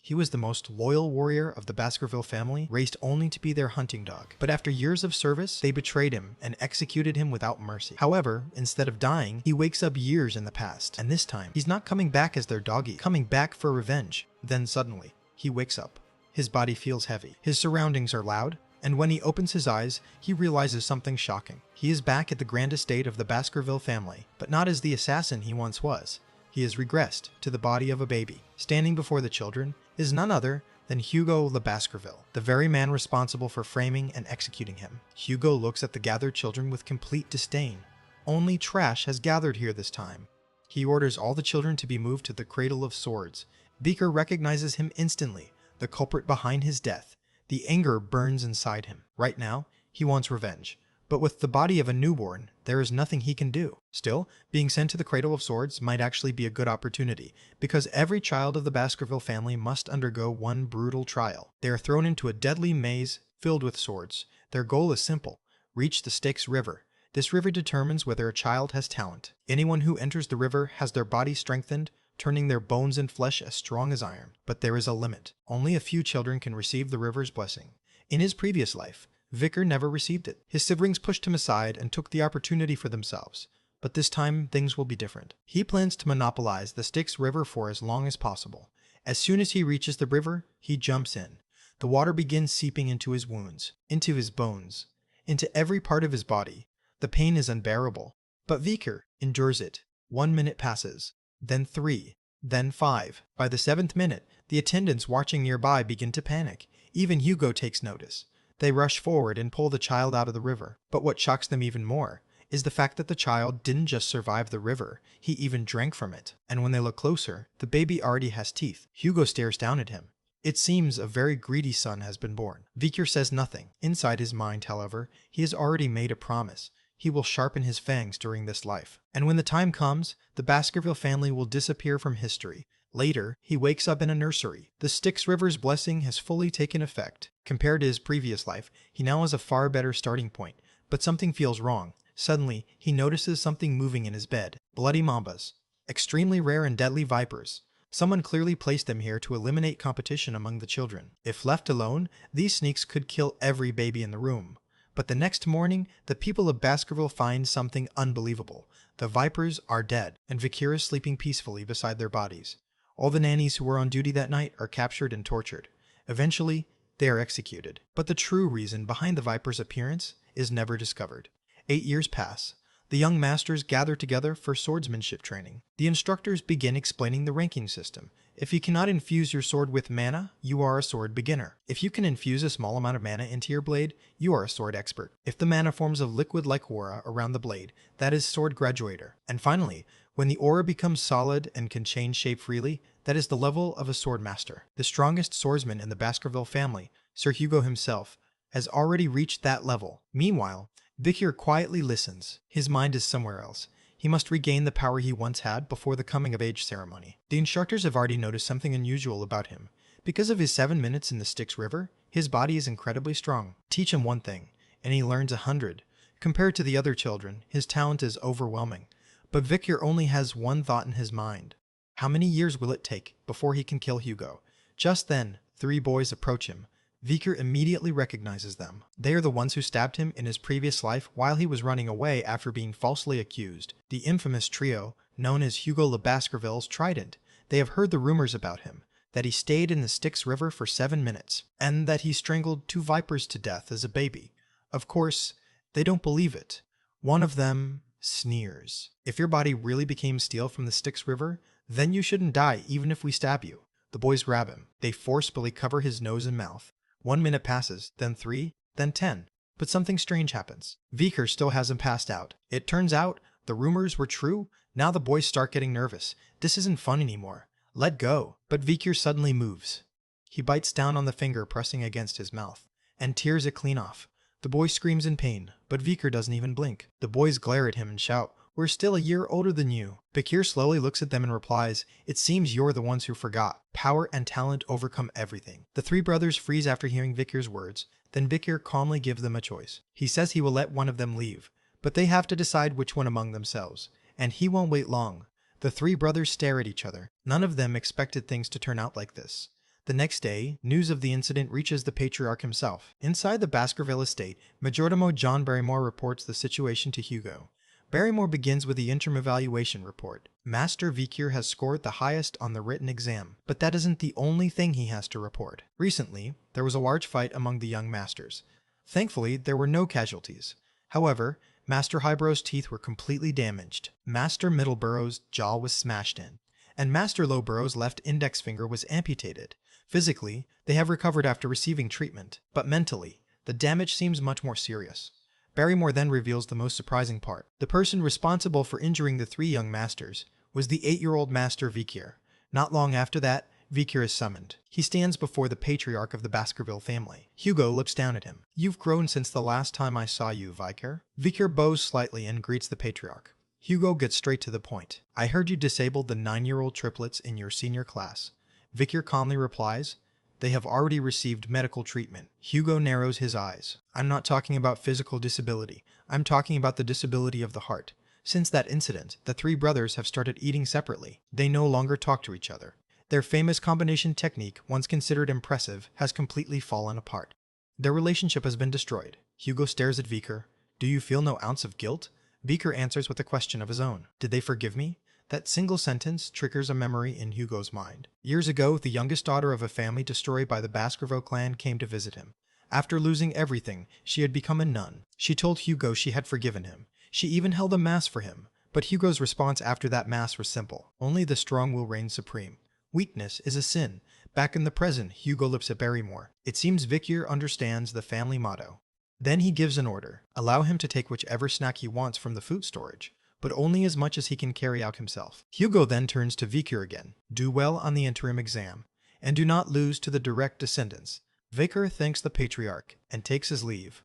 He was the most loyal warrior of the Baskerville family, raised only to be their hunting dog. But after years of service, they betrayed him and executed him without mercy. However, instead of dying, he wakes up years in the past, and this time, he's not coming back as their doggy, coming back for revenge. Then suddenly, he wakes up. His body feels heavy. His surroundings are loud, and when he opens his eyes, he realizes something shocking. He is back at the grand estate of the Baskerville family, but not as the assassin he once was. He has regressed to the body of a baby. Standing before the children is none other than Hugo Le Baskerville, the very man responsible for framing and executing him. Hugo looks at the gathered children with complete disdain. Only trash has gathered here this time. He orders all the children to be moved to the Cradle of Swords. Beaker recognizes him instantly, the culprit behind his death. The anger burns inside him. Right now, he wants revenge. But with the body of a newborn, there is nothing he can do. Still, being sent to the Cradle of Swords might actually be a good opportunity, because every child of the Baskerville family must undergo one brutal trial. They are thrown into a deadly maze filled with swords. Their goal is simple: reach the Styx River. This river determines whether a child has talent. Anyone who enters the river has their body strengthened, turning their bones and flesh as strong as iron. But there is a limit. Only a few children can receive the river's blessing. In his previous life, Vicar never received it. His siblings pushed him aside and took the opportunity for themselves. But this time, things will be different. He plans to monopolize the Styx River for as long as possible. As soon as he reaches the river, he jumps in. The water begins seeping into his wounds, into his bones, into every part of his body. The pain is unbearable. But Vicar endures it. 1 minute passes, then 3, then 5. By the 7th minute, the attendants watching nearby begin to panic. Even Hugo takes notice. They rush forward and pull the child out of the river. But what shocks them even more is the fact that the child didn't just survive the river, he even drank from it. And when they look closer, the baby already has teeth. Hugo stares down at him. It seems a very greedy son has been born. Vicar says nothing. Inside his mind, however, he has already made a promise. He will sharpen his fangs during this life. And when the time comes, the Baskerville family will disappear from history. Later, he wakes up in a nursery. The Styx River's blessing has fully taken effect. Compared to his previous life, he now has a far better starting point. But something feels wrong. Suddenly, he notices something moving in his bed. Bloody mambas. Extremely rare and deadly vipers. Someone clearly placed them here to eliminate competition among the children. If left alone, these sneaks could kill every baby in the room. But the next morning, the people of Baskerville find something unbelievable. The vipers are dead, and Vicar is sleeping peacefully beside their bodies. All the nannies who were on duty that night are captured and tortured. Eventually, they are executed. But the true reason behind the viper's appearance is never discovered. 8 years pass. The young masters gather together for swordsmanship training. The instructors begin explaining the ranking system. If you cannot infuse your sword with mana, you are a sword beginner. If you can infuse a small amount of mana into your blade, you are a sword expert. If the mana forms of liquid like aura around the blade, that is sword graduator. And finally, when the aura becomes solid and can change shape freely, that is the level of a sword master. The strongest swordsman in the Baskerville family, Sir Hugo himself, has already reached that level. Meanwhile, Vicar quietly listens. His mind is somewhere else. He must regain the power he once had before the coming-of-age ceremony. The instructors have already noticed something unusual about him. Because of his 7 minutes in the Styx River, his body is incredibly strong. Teach him one thing, and he learns 100. Compared to the other children, his talent is overwhelming. But Vicar only has one thought in his mind. How many years will it take before he can kill Hugo? Just then, 3 boys approach him. Vicar immediately recognizes them. They are the ones who stabbed him in his previous life while he was running away after being falsely accused. The infamous trio, known as Hugo Le Baskerville's Trident. They have heard the rumors about him, that he stayed in the Styx River for 7 minutes, and that he strangled 2 vipers to death as a baby. Of course, they don't believe it. One of them sneers. If your body really became steel from the Styx River, then you shouldn't die even if we stab you. The boys grab him. They forcefully cover his nose and mouth. 1 minute passes, then 3, then 10. But something strange happens. Vicar still hasn't passed out. It turns out the rumors were true. Now the boys start getting nervous. This isn't fun anymore. Let go. But Vicar suddenly moves. He bites down on the finger pressing against his mouth, and tears it clean off. The boy screams in pain, but Vicar doesn't even blink. The boys glare at him and shout, "We're still a year older than you." Vicar slowly looks at them and replies, "It seems you're the ones who forgot. Power and talent overcome everything." The 3 brothers freeze after hearing Vicar's words. Then Vicar calmly gives them a choice. He says he will let one of them leave, but they have to decide which one among themselves. And he won't wait long. The 3 brothers stare at each other. None of them expected things to turn out like this. The next day, news of the incident reaches the patriarch himself. Inside the Baskerville estate, Majordomo John Barrymore reports the situation to Hugo. Barrymore begins with the interim evaluation report. Master Vikir has scored the highest on the written exam, but that isn't the only thing he has to report. Recently, there was a large fight among the young masters. Thankfully, there were no casualties. However, Master Highborough's teeth were completely damaged. Master Middleborough's jaw was smashed in, and Master Lowborough's left index finger was amputated. Physically, they have recovered after receiving treatment, but mentally, the damage seems much more serious. Barrymore then reveals the most surprising part. The person responsible for injuring the three young masters was the 8-year-old Master Vikir. Not long after that, Vikir is summoned. He stands before the patriarch of the Baskerville family. Hugo looks down at him. "You've grown since the last time I saw you, Vikir." Vikir bows slightly and greets the patriarch. Hugo gets straight to the point. "I heard you disabled the 9-year-old triplets in your senior class." Vikir calmly replies, "They have already received medical treatment." Hugo narrows his eyes. "I'm not talking about physical disability. I'm talking about the disability of the heart. Since that incident, the three brothers have started eating separately. They no longer talk to each other. Their famous combination technique, once considered impressive, has completely fallen apart. Their relationship has been destroyed." Hugo stares at Vikir. "Do you feel no ounce of guilt?" Vikir answers with a question of his own. "Did they forgive me?" That single sentence triggers a memory in Hugo's mind. Years ago, the youngest daughter of a family destroyed by the Baskerville clan came to visit him. After losing everything, she had become a nun. She told Hugo she had forgiven him. She even held a mass for him. But Hugo's response after that mass was simple. Only the strong will reign supreme. Weakness is a sin. Back in the present, Hugo looks at Barrymore. It seems Vikir understands the family motto. Then he gives an order. Allow him to take whichever snack he wants from the food storage, but only as much as he can carry out himself. Hugo then turns to Vikir again. "Do well on the interim exam, and do not lose to the direct descendants." Vikir thanks the patriarch and takes his leave.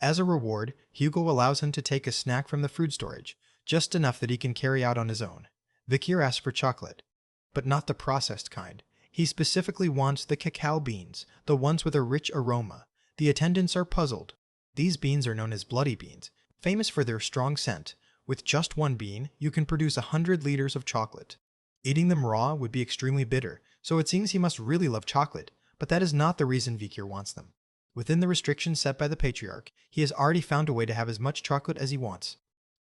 As a reward, Hugo allows him to take a snack from the food storage, just enough that he can carry out on his own. Vikir asks for chocolate, but not the processed kind. He specifically wants the cacao beans, the ones with a rich aroma. The attendants are puzzled. These beans are known as bloody beans, famous for their strong scent. With just one bean, you can produce 100 liters of chocolate. Eating them raw would be extremely bitter, so it seems he must really love chocolate, but that is not the reason Vikir wants them. Within the restrictions set by the patriarch, he has already found a way to have as much chocolate as he wants.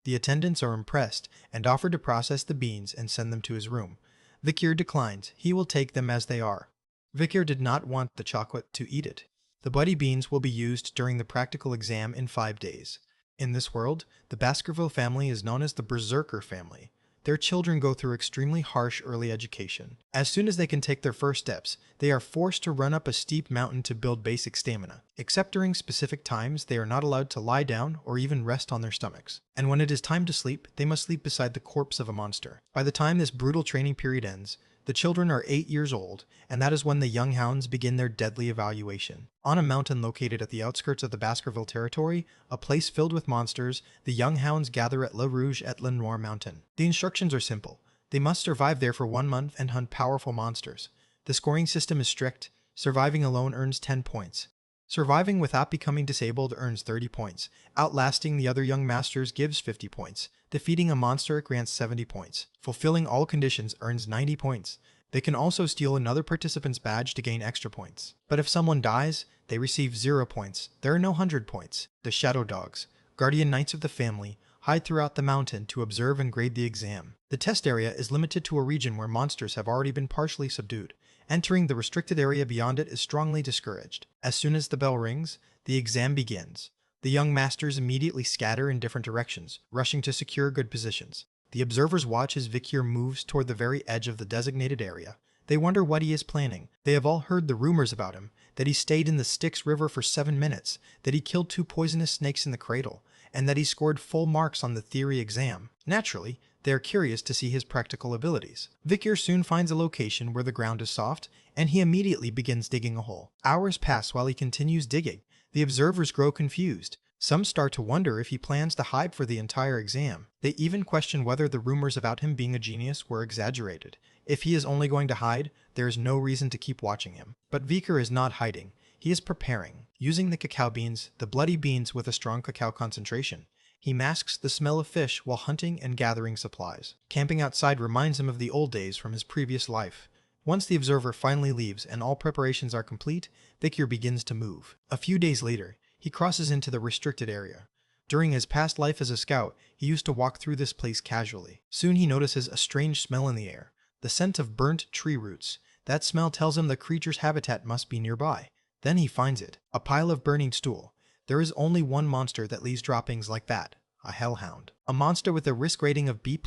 The attendants are impressed and offer to process the beans and send them to his room. Vikir declines. He will take them as they are. Vikir did not want the chocolate to eat it. The bloody beans will be used during the practical exam in 5 days. In this world, the Baskerville family is known as the Berserker family. Their children go through extremely harsh early education. As soon as they can take their first steps, they are forced to run up a steep mountain to build basic stamina. Except during specific times, they are not allowed to lie down or even rest on their stomachs. And when it is time to sleep, they must sleep beside the corpse of a monster. By the time this brutal training period ends, the children are 8 years old, and that is when the young hounds begin their deadly evaluation. On a mountain located at the outskirts of the Baskerville territory, a place filled with monsters, the young hounds gather at Le Rouge et Le Noir Mountain. The instructions are simple. They must survive there for 1 month and hunt powerful monsters. The scoring system is strict. Surviving alone earns 10 points. Surviving without becoming disabled earns 30 points. Outlasting the other young masters gives 50 points. Defeating a monster grants 70 points. Fulfilling all conditions earns 90 points. They can also steal another participant's badge to gain extra points. But if someone dies, they receive 0 points. There are no 100 points. The Shadow Dogs, guardian knights of the family, hide throughout the mountain to observe and grade the exam. The test area is limited to a region where monsters have already been partially subdued. Entering the restricted area beyond it is strongly discouraged. As soon as the bell rings, the exam begins. The young masters immediately scatter in different directions, rushing to secure good positions. The observers watch as Vikir moves toward the very edge of the designated area. They wonder what he is planning. They have all heard the rumors about him, that he stayed in the Styx River for 7 minutes, that he killed 2 poisonous snakes in the cradle, and that he scored full marks on the theory exam. Naturally, they are curious to see his practical abilities. Vikir soon finds a location where the ground is soft, and he immediately begins digging a hole. Hours pass while he continues digging. The observers grow confused. Some start to wonder if he plans to hide for the entire exam. They even question whether the rumors about him being a genius were exaggerated. If he is only going to hide, there is no reason to keep watching him. But Vikir is not hiding. He is preparing, using the cacao beans, the bloody beans with a strong cacao concentration. He masks the smell of fish while hunting and gathering supplies. Camping outside reminds him of the old days from his previous life. Once the observer finally leaves and all preparations are complete, Vikir begins to move. A few days later, he crosses into the restricted area. During his past life as a scout, he used to walk through this place casually. Soon he notices a strange smell in the air, the scent of burnt tree roots. That smell tells him the creature's habitat must be nearby. Then he finds it, a pile of burning stool. There is only one monster that leaves droppings like that, a hellhound. A monster with a risk rating of B+,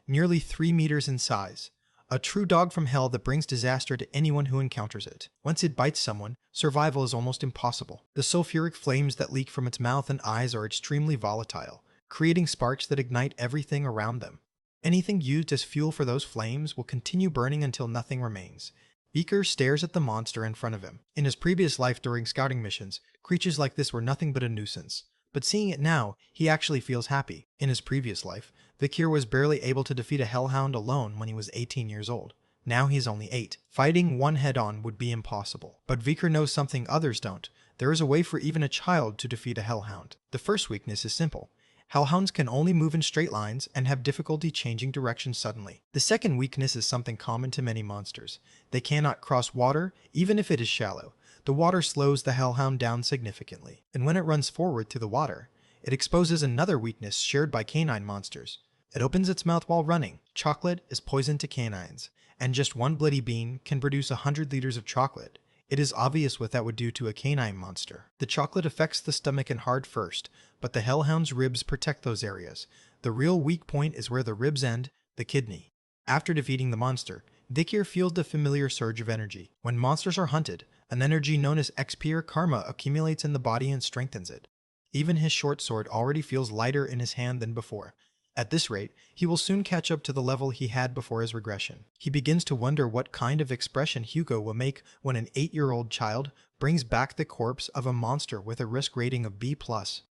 nearly 3 meters in size. A true dog from hell that brings disaster to anyone who encounters it. Once it bites someone, survival is almost impossible. The sulfuric flames that leak from its mouth and eyes are extremely volatile, creating sparks that ignite everything around them. Anything used as fuel for those flames will continue burning until nothing remains. Vikir stares at the monster in front of him. In his previous life during scouting missions, creatures like this were nothing but a nuisance. But seeing it now, he actually feels happy. In his previous life, Vikir was barely able to defeat a hellhound alone when he was 18 years old. Now he's only 8. Fighting one head-on would be impossible. But Vikir knows something others don't. There is a way for even a child to defeat a hellhound. The first weakness is simple. Hellhounds can only move in straight lines and have difficulty changing direction suddenly. The second weakness is something common to many monsters. They cannot cross water, even if it is shallow. The water slows the hellhound down significantly, and when it runs forward through the water, it exposes another weakness shared by canine monsters. It opens its mouth while running. Chocolate is poison to canines, and just one bloody bean can produce 100 liters of chocolate. It is obvious what that would do to a canine monster. The chocolate affects the stomach and heart first, but the hellhound's ribs protect those areas. The real weak point is where the ribs end, the kidney. After defeating the monster, Vikir feels the familiar surge of energy. When monsters are hunted, an energy known as XP or karma accumulates in the body and strengthens it. Even his short sword already feels lighter in his hand than before. At this rate, he will soon catch up to the level he had before his regression. He begins to wonder what kind of expression Hugo will make when an 8-year-old child brings back the corpse of a monster with a risk rating of B+.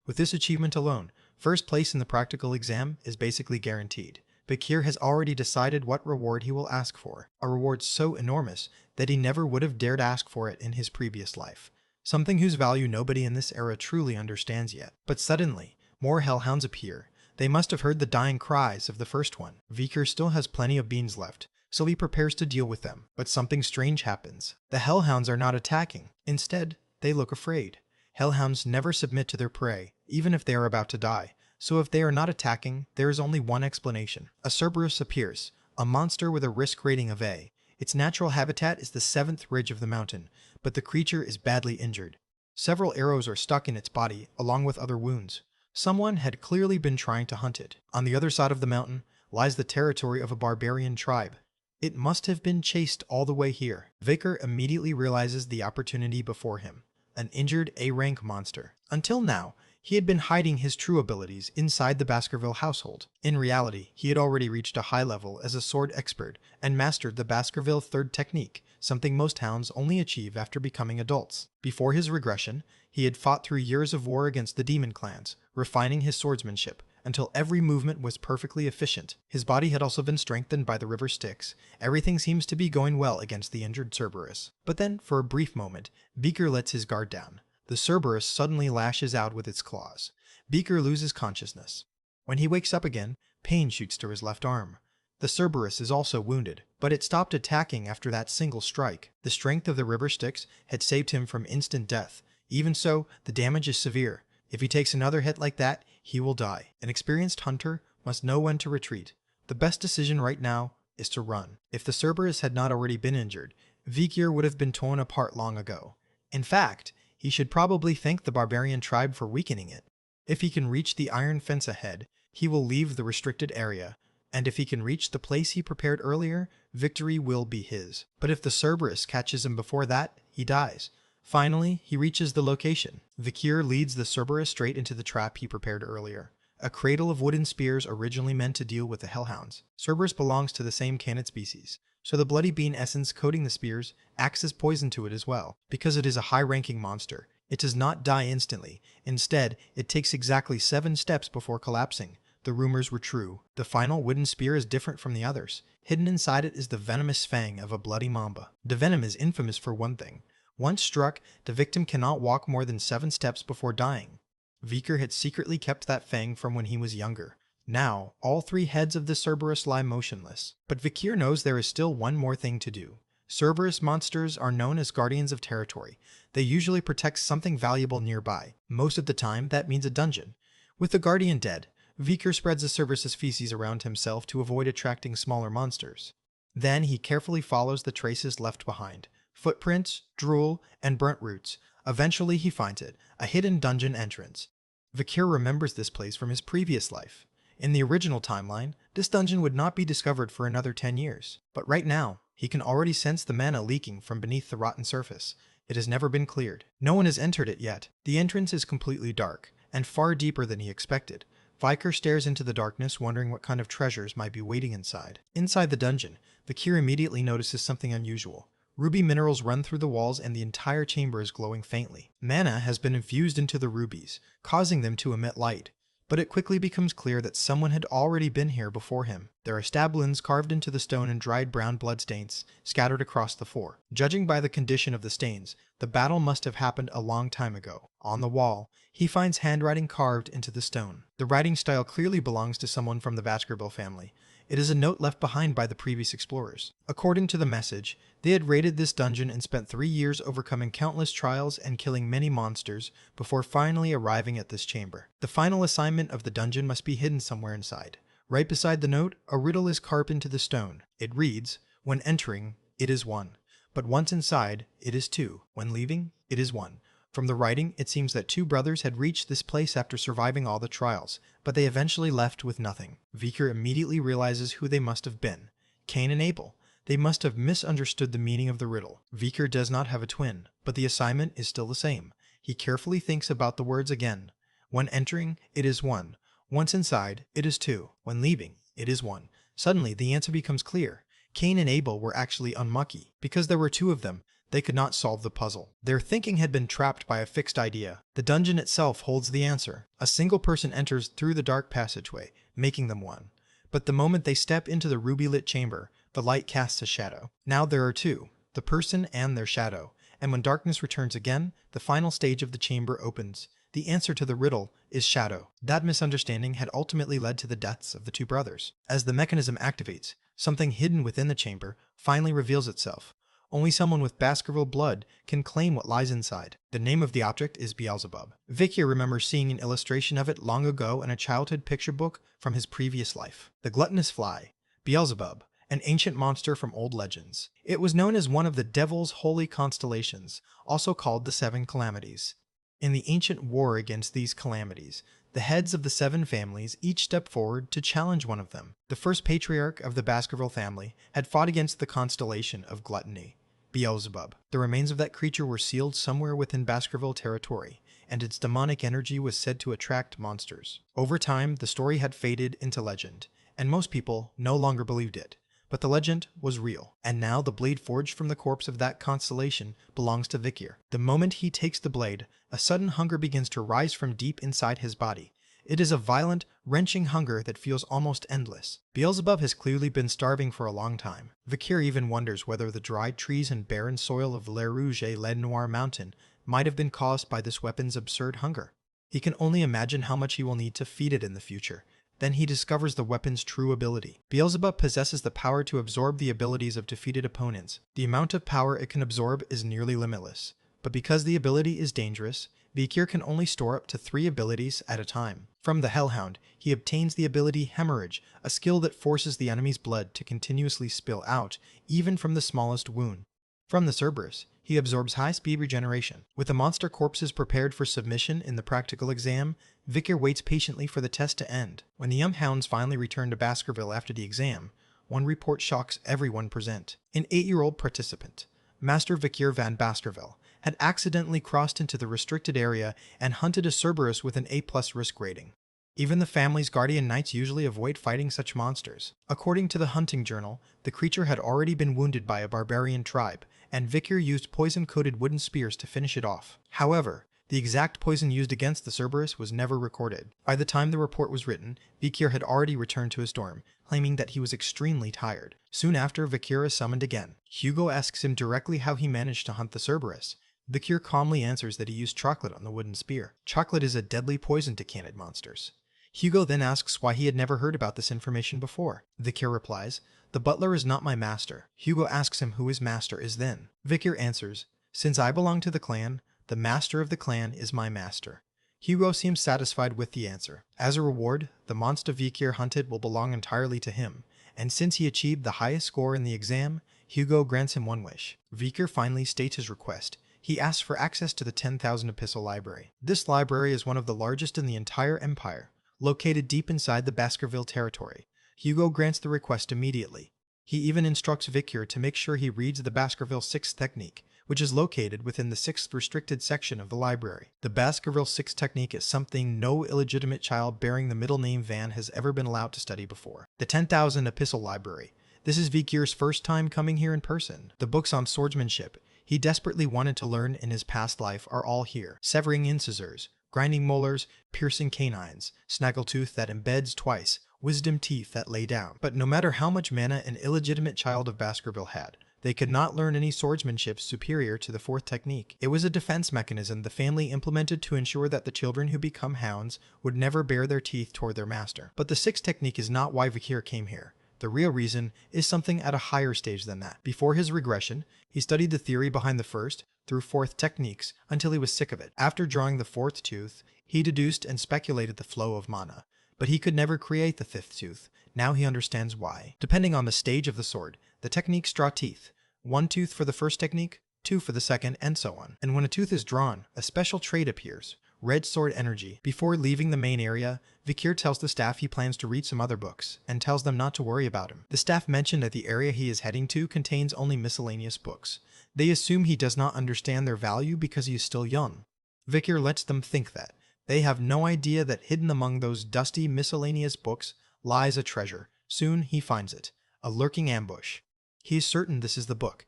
With this achievement alone, first place in the practical exam is basically guaranteed. Vikir has already decided what reward he will ask for, a reward so enormous that he never would have dared ask for it in his previous life. Something whose value nobody in this era truly understands yet. But suddenly, more hellhounds appear. They must have heard the dying cries of the first one. Vikir still has plenty of beans left, so he prepares to deal with them. But something strange happens. The hellhounds are not attacking. Instead, they look afraid. Hellhounds never submit to their prey, even if they are about to die. So if they are not attacking, there is only one explanation. A Cerberus appears, a monster with a risk rating of A. Its natural habitat is the 7th ridge of the mountain, but the creature is badly injured. Several arrows are stuck in its body, along with other wounds. Someone had clearly been trying to hunt it. On the other side of the mountain lies the territory of a barbarian tribe. It must have been chased all the way here. Vikir immediately realizes the opportunity before him. An injured A-rank monster. Until now, he had been hiding his true abilities inside the Baskerville household. In reality, he had already reached a high level as a sword expert and mastered the Baskerville third technique, something most hounds only achieve after becoming adults. Before his regression, he had fought through years of war against the demon clans, refining his swordsmanship until every movement was perfectly efficient. His body had also been strengthened by the river Styx. Everything seems to be going well against the injured Cerberus. But then, for a brief moment, Vikir lets his guard down. The Cerberus suddenly lashes out with its claws. Vikir loses consciousness. When he wakes up again, pain shoots to his left arm. The Cerberus is also wounded, but it stopped attacking after that single strike. The strength of the river Styx had saved him from instant death. Even so, the damage is severe. If he takes another hit like that, he will die. An experienced hunter must know when to retreat. The best decision right now is to run. If the Cerberus had not already been injured, Vikir would have been torn apart long ago. In fact, he should probably thank the barbarian tribe for weakening it. If he can reach the iron fence ahead, he will leave the restricted area, and if he can reach the place he prepared earlier, victory will be his. But if the Cerberus catches him before that, he dies. Finally, he reaches the location. Vikir leads the Cerberus straight into the trap he prepared earlier. A cradle of wooden spears originally meant to deal with the hellhounds. Cerberus belongs to the same canid species, so the bloody bean essence coating the spears acts as poison to it as well. Because it is a high-ranking monster, it does not die instantly. Instead, it takes exactly 7 steps before collapsing. The rumors were true. The final wooden spear is different from the others. Hidden inside it is the venomous fang of a bloody mamba. The venom is infamous for one thing. Once struck, the victim cannot walk more than 7 steps before dying. Vikir had secretly kept that fang from when he was younger. Now, all 3 heads of the Cerberus lie motionless. But Vikir knows there is still one more thing to do. Cerberus monsters are known as guardians of territory. They usually protect something valuable nearby. Most of the time, that means a dungeon. With the guardian dead, Vikir spreads the Cerberus' feces around himself to avoid attracting smaller monsters. Then he carefully follows the traces left behind: footprints, drool, and burnt roots. Eventually he finds it, a hidden dungeon entrance. Vikir remembers this place from his previous life. In the original timeline, this dungeon would not be discovered for another 10 years. But right now, he can already sense the mana leaking from beneath the rotten surface. It has never been cleared. No one has entered it yet. The entrance is completely dark, and far deeper than he expected. Vikir stares into the darkness, wondering what kind of treasures might be waiting inside. Inside the dungeon, Vikir immediately notices something unusual. Ruby minerals run through the walls and the entire chamber is glowing faintly. Mana has been infused into the rubies, causing them to emit light. But it quickly becomes clear that someone had already been here before him. There are stablins carved into the stone and dried brown bloodstains scattered across the floor. Judging by the condition of the stains, the battle must have happened a long time ago. On the wall, he finds handwriting carved into the stone. The writing style clearly belongs to someone from the Baskerville family. It is a note left behind by the previous explorers. According to the message, they had raided this dungeon and spent 3 years overcoming countless trials and killing many monsters before finally arriving at this chamber. The final assignment of the dungeon must be hidden somewhere inside. Right beside the note, a riddle is carved into the stone. It reads, "When entering, it is 1. But once inside, it is 2. When leaving, it is 1. From the writing, it seems that 2 brothers had reached this place after surviving all the trials, but they eventually left with nothing. Vikir immediately realizes who they must have been: Cain and Abel. They must have misunderstood the meaning of the riddle. Vikir does not have a twin, but the assignment is still the same. He carefully thinks about the words again. When entering, it is 1. Once inside, it is 2. When leaving, it is 1. Suddenly, the answer becomes clear. Cain and Abel were actually unlucky. Because there were 2 of them, they could not solve the puzzle. Their thinking had been trapped by a fixed idea. The dungeon itself holds the answer. A single person enters through the dark passageway, making them 1. But the moment they step into the ruby-lit chamber, the light casts a shadow. Now there are 2, the person and their shadow. And when darkness returns again, the final stage of the chamber opens. The answer to the riddle is shadow. That misunderstanding had ultimately led to the deaths of the 2 brothers. As the mechanism activates, something hidden within the chamber finally reveals itself. Only someone with Baskerville blood can claim what lies inside. The name of the object is Beelzebub. Vikir remembers seeing an illustration of it long ago in a childhood picture book from his previous life. The gluttonous fly, Beelzebub, an ancient monster from old legends. It was known as one of the devil's holy constellations, also called the 7 calamities. In the ancient war against these calamities, the heads of the 7 families each stepped forward to challenge one of them. The first patriarch of the Baskerville family had fought against the constellation of gluttony, Beelzebub. The remains of that creature were sealed somewhere within Baskerville territory, and its demonic energy was said to attract monsters. Over time, the story had faded into legend, and most people no longer believed it. But the legend was real, and now the blade forged from the corpse of that constellation belongs to Vikir. The moment he takes the blade, a sudden hunger begins to rise from deep inside his body. It is a violent, wrenching hunger that feels almost endless. Beelzebub has clearly been starving for a long time. Vikir even wonders whether the dried trees and barren soil of Le Rouge et Le Noir mountain might have been caused by this weapon's absurd hunger. He can only imagine how much he will need to feed it in the future. Then he discovers the weapon's true ability. Beelzebub possesses the power to absorb the abilities of defeated opponents. The amount of power it can absorb is nearly limitless. But because the ability is dangerous, Vikir can only store up to 3 abilities at a time. From the Hellhound, he obtains the ability Hemorrhage, a skill that forces the enemy's blood to continuously spill out, even from the smallest wound. From the Cerberus, he absorbs high-speed regeneration. With the monster corpses prepared for submission in the practical exam, Vikir waits patiently for the test to end. When the young hounds finally return to Baskerville after the exam, one report shocks everyone present. An 8-year-old participant, Master Vikir van Baskerville, had accidentally crossed into the restricted area and hunted a Cerberus with an A+ risk rating. Even the family's guardian knights usually avoid fighting such monsters. According to the hunting journal, the creature had already been wounded by a barbarian tribe, and Vikir used poison-coated wooden spears to finish it off. However, the exact poison used against the Cerberus was never recorded. By the time the report was written, Vikir had already returned to his dorm, claiming that he was extremely tired. Soon after, Vikir is summoned again. Hugo asks him directly how he managed to hunt the Cerberus. Vikir calmly answers that he used chocolate on the wooden spear. Chocolate is a deadly poison to canid monsters. Hugo then asks why he had never heard about this information before. Vikir replies, "The butler is not my master." Hugo asks him who his master is then. Vikir answers, "Since I belong to the clan, the master of the clan is my master." Hugo seems satisfied with the answer. As a reward, the monster Vikir hunted will belong entirely to him, and since he achieved the highest score in the exam, Hugo grants him one wish. Vikir finally states his request. He asks for access to the 10,000 Epistle Library. This library is one of the largest in the entire empire, located deep inside the Baskerville territory. Hugo grants the request immediately. He even instructs Vikir to make sure he reads the Baskerville 6th technique, which is located within the 6th restricted section of the library. The Baskerville 6th technique is something no illegitimate child bearing the middle name Van has ever been allowed to study before. The 10,000 Epistle Library. This is Vikir's first time coming here in person. The books on swordsmanship he desperately wanted to learn in his past life are all here. Severing incisors, grinding molars, piercing canines, snaggletooth that embeds twice, wisdom teeth that lay down. But no matter how much mana an illegitimate child of Baskerville had, they could not learn any swordsmanship superior to the 4th technique. It was a defense mechanism the family implemented to ensure that the children who become hounds would never bare their teeth toward their master. But the 6th technique is not why Vikir came here. The real reason is something at a higher stage than that. Before his regression, he studied the theory behind the 1st through 4th techniques until he was sick of it. After drawing the 4th tooth, he deduced and speculated the flow of mana, but he could never create the 5th tooth. Now he understands why. Depending on the stage of the sword, the techniques draw teeth. 1 tooth for the 1st technique, 2 for the 2nd, and so on. And when a tooth is drawn, a special trait appears. Red Sword Energy. Before leaving the main area, Vikir tells the staff he plans to read some other books, and tells them not to worry about him. The staff mention that the area he is heading to contains only miscellaneous books. They assume he does not understand their value because he is still young. Vikir lets them think that. They have no idea that hidden among those dusty miscellaneous books lies a treasure. Soon he finds it. A lurking ambush. He is certain this is the book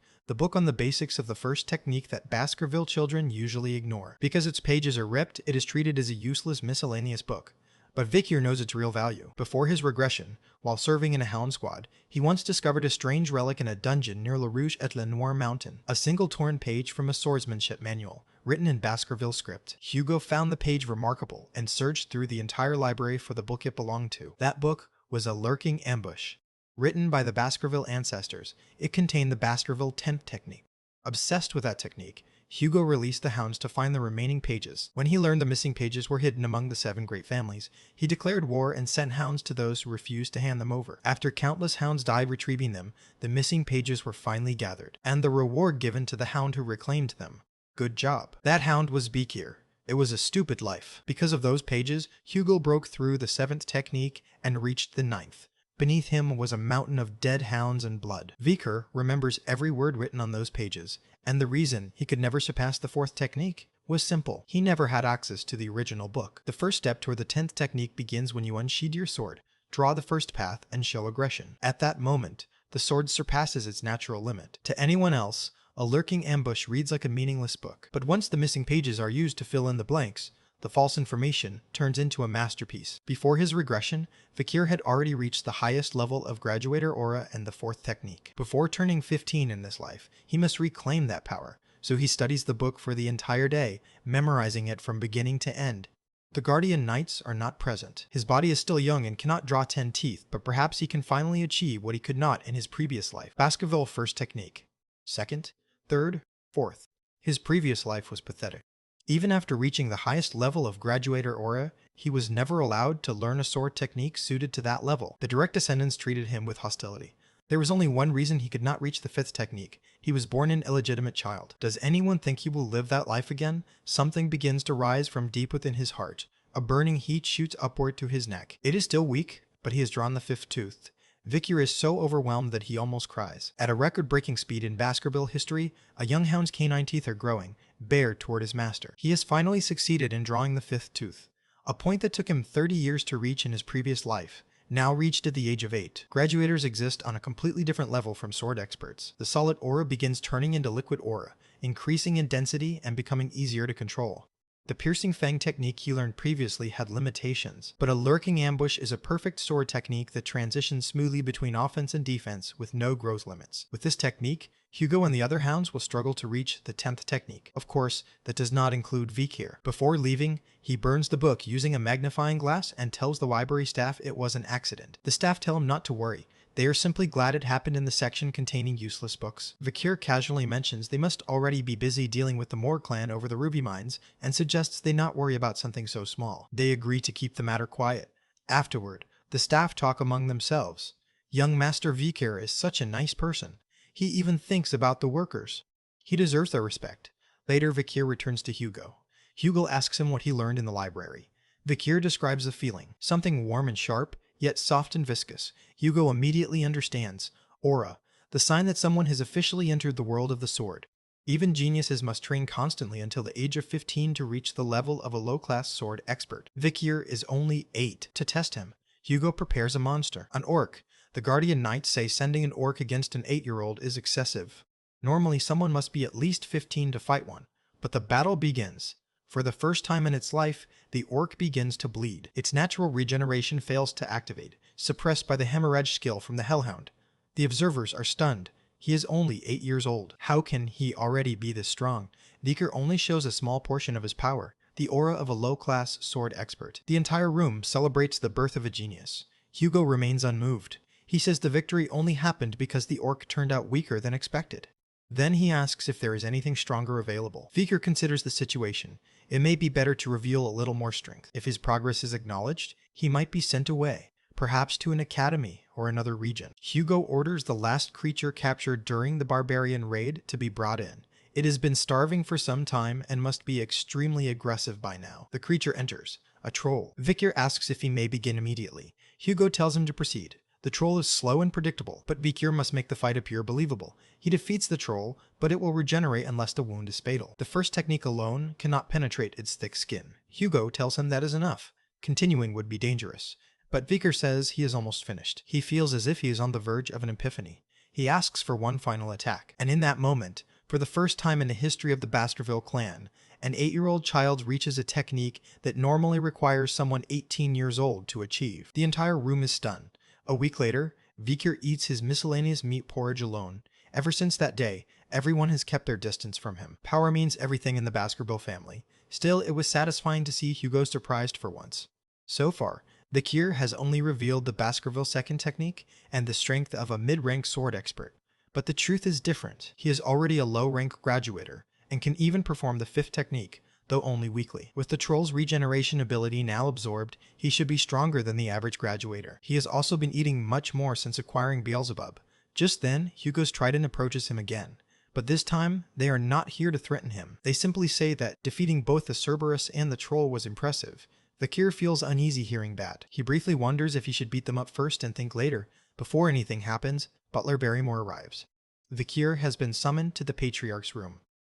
on the basics of the 1st technique that Baskerville children usually ignore. Because its pages are ripped, it is treated as a useless miscellaneous book. But Vikir knows its real value. Before his regression, while serving in a hound squad, he once discovered a strange relic in a dungeon near Le Rouge et Le Noir mountain. A single torn page from a swordsmanship manual, written in Baskerville script. Hugo found the page remarkable and searched through the entire library for the book it belonged to. That book was a lurking ambush. Written by the Baskerville ancestors, it contained the Baskerville 10th technique. Obsessed with that technique, Hugo released the hounds to find the remaining pages. When he learned the missing pages were hidden among the 7 great families, he declared war and sent hounds to those who refused to hand them over. After countless hounds died retrieving them, the missing pages were finally gathered, and the reward given to the hound who reclaimed them. Good job. That hound was Vikir. It was a stupid life. Because of those pages, Hugo broke through the 7th technique and reached the 9th. Beneath him was a mountain of dead hounds and blood. Vikir remembers every word written on those pages, and the reason he could never surpass the 4th technique was simple. He never had access to the original book. The first step toward the 10th technique begins when you unsheathe your sword, draw the 1st path, and show aggression. At that moment, the sword surpasses its natural limit. To anyone else, a lurking ambush reads like a meaningless book. But once the missing pages are used to fill in the blanks, the false information turns into a masterpiece. Before his regression, Vikir had already reached the highest level of graduator aura and the 4th technique. Before turning 15 in this life, he must reclaim that power, so he studies the book for the entire day, memorizing it from beginning to end. The Guardian Knights are not present. His body is still young and cannot draw 10 teeth, but perhaps he can finally achieve what he could not in his previous life. Baskerville 1st technique. 2nd, 3rd, 4th. His previous life was pathetic. Even after reaching the highest level of graduator aura, he was never allowed to learn a sword technique suited to that level. The direct descendants treated him with hostility. There was only one reason he could not reach the 5th technique. He was born an illegitimate child. Does anyone think he will live that life again? Something begins to rise from deep within his heart. A burning heat shoots upward to his neck. It is still weak, but he has drawn the 5th tooth. Vikir is so overwhelmed that he almost cries. At a record-breaking speed in Baskerville history, a young hound's canine teeth are growing, bared toward his master. He has finally succeeded in drawing the 5th tooth, a point that took him 30 years to reach in his previous life, now reached at the age of 8. Graduators exist on a completely different level from sword experts. The solid aura begins turning into liquid aura, increasing in density and becoming easier to control. The piercing fang technique he learned previously had limitations, but a lurking ambush is a perfect sword technique that transitions smoothly between offense and defense with no growth limits. With this technique, Hugo and the other hounds will struggle to reach the 10th technique. Of course, that does not include Vikir. Before leaving, he burns the book using a magnifying glass and tells the library staff it was an accident. The staff tell him not to worry. They are simply glad it happened in the section containing useless books. Vikir casually mentions they must already be busy dealing with the Moor clan over the ruby mines and suggests they not worry about something so small. They agree to keep the matter quiet. Afterward, the staff talk among themselves. Young Master Vikir is such a nice person. He even thinks about the workers. He deserves their respect. Later, Vikir returns to Hugo. Hugo asks him what he learned in the library. Vikir describes the feeling, something warm and sharp, yet soft and viscous. Hugo immediately understands. Aura, the sign that someone has officially entered the world of the sword. Even geniuses must train constantly until the age of 15 to reach the level of a low-class sword expert. Vikir is only 8. To test him, Hugo prepares a monster, an orc. The Guardian Knights say sending an orc against an 8-year-old is excessive. Normally someone must be at least 15 to fight one, but the battle begins. For the first time in its life, the orc begins to bleed. Its natural regeneration fails to activate, suppressed by the hemorrhage skill from the Hellhound. The observers are stunned. He is only 8 years old. How can he already be this strong? Vikir only shows a small portion of his power, the aura of a low-class sword expert. The entire room celebrates the birth of a genius. Hugo remains unmoved. He says the victory only happened because the orc turned out weaker than expected. Then he asks if there is anything stronger available. Vikir considers the situation. It may be better to reveal a little more strength. If his progress is acknowledged, he might be sent away, perhaps to an academy or another region. Hugo orders the last creature captured during the barbarian raid to be brought in. It has been starving for some time and must be extremely aggressive by now. The creature enters, a troll. Vikir asks if he may begin immediately. Hugo tells him to proceed. The troll is slow and predictable, but Vikir must make the fight appear believable. He defeats the troll, but it will regenerate unless the wound is fatal. The first technique alone cannot penetrate its thick skin. Hugo tells him that is enough. Continuing would be dangerous. But Vikir says he is almost finished. He feels as if he is on the verge of an epiphany. He asks for one final attack. And in that moment, for the first time in the history of the Baskerville clan, an 8-year-old child reaches a technique that normally requires someone 18 years old to achieve. The entire room is stunned. A week later, Vikir eats his miscellaneous meat porridge alone. Ever since that day, everyone has kept their distance from him. Power means everything in the Baskerville family. Still, it was satisfying to see Hugo surprised for once. So far, Vikir has only revealed the Baskerville second technique and the strength of a mid-rank sword expert. But the truth is different. He is already a low-rank graduator and can even perform the fifth technique, though only weakly. With the troll's regeneration ability now absorbed, he should be stronger than the average graduator. He has also been eating much more since acquiring Beelzebub. Just then, Hugo's trident approaches him again. But this time, they are not here to threaten him. They simply say that defeating both the Cerberus and the troll was impressive. Vikir feels uneasy hearing that. He briefly wonders if he should beat them up first and think later. Before anything happens, Butler Barrymore arrives. Vikir has been summoned to the Patriarch's room.